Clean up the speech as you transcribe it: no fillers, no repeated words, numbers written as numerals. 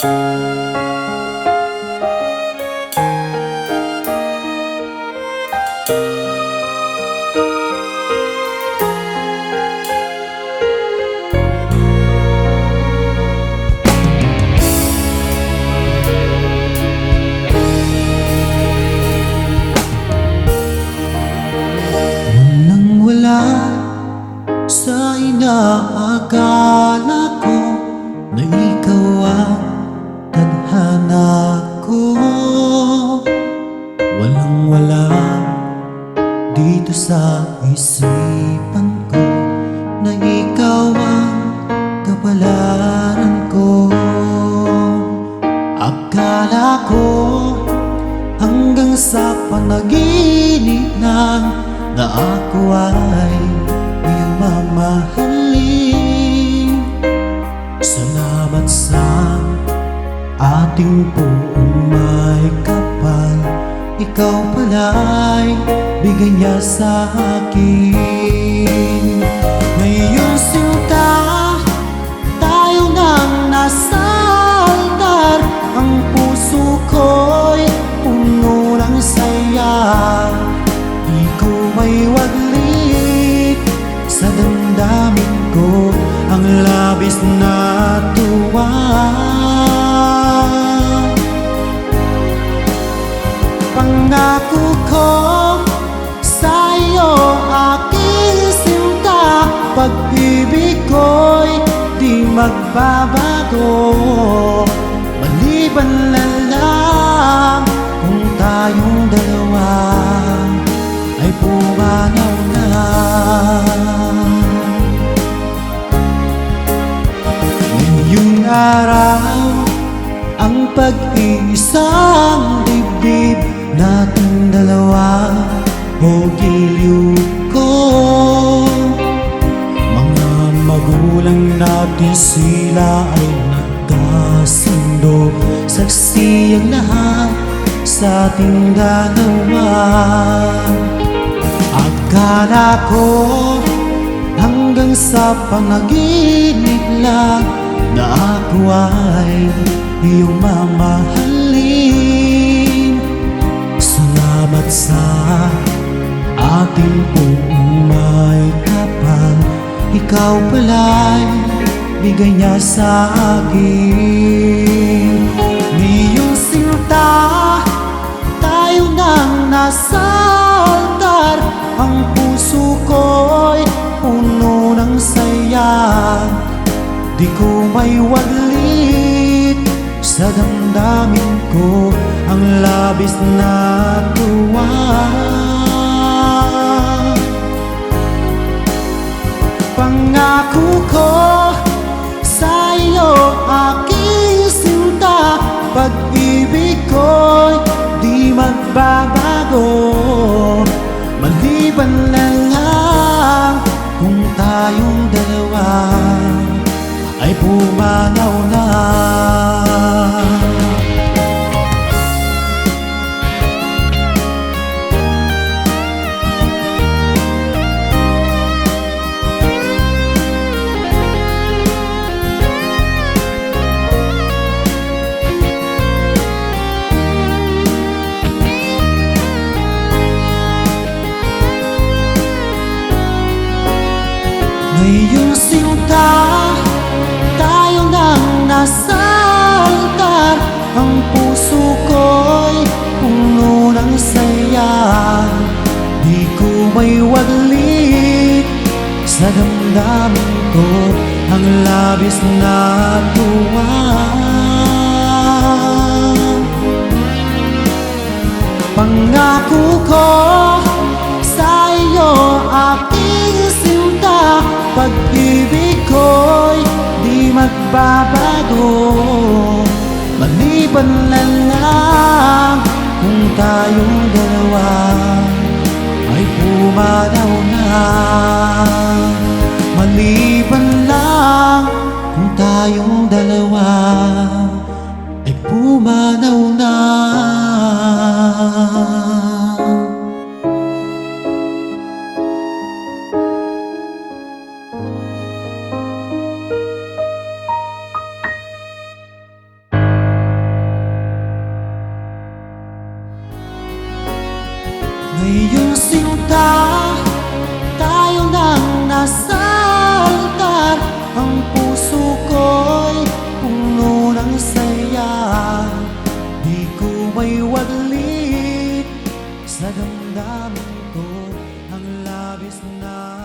Walang-wala sa inaakala ko na ikaw ang tadhana ko. Walang-wala dito sa isipan ko na ikaw ang kapalaran ko. Akala ko hanggang sa panaginip lang na ako ay iyong mamahalin. Salamat sa ating buong may kapal, ikaw pala'y bigay niya sa akin. Ngayong sinta, tayo nang nasa altar, ang puso ko'y puno ng saya. Di ko may waglit sa damdamin ko ang labis na tuwa. Pangako ko sa iyo, aking sinta, pag-ibig ko'y di magbabago. Maliban na lang kung tayong dalawa ay pumanaw na. Ngayong araw, ang pag-iisang dibdib nating dalawa o giliw ko. Mga magulang natin sila ay nagkasundo, saksi ang lahat sa ating dalawa. Akala ko hanggang sa panaginip lang na ako ay iyong mamahalin. Salamat sa ating buong may kapal, ikaw pala'y bigay niya sa akin. Ngayong sinta, tayo nang nasa altar, ang puso ko'y puno ng saya. Di ko may waglit sa damdamin ko ang labis na tuwa. Pangako ko sa iyo, aking sinta, pag-ibig ko'y di magbabago. Maliban na lang kung tayong dalawa ay pumanaw na. Ngayong sinta, tayo nang nasa altar, ang puso ko'y puno ng saya. Di ko may waglit sa damdamin ko ang labis na tuwa. Pangako ko sa iyo, aking sinta, pag-ibig ko'y di magbabago. Maliban na lang kung tayong dalawa ay pumanaw na. Maliban lang kung tayong dalawa ay pumanaw na. Ngayon sinta, tayo nang nasa altar. Ang puso ko'y puno ng saya. Di ko may waglit sa damdamin ko ang labis na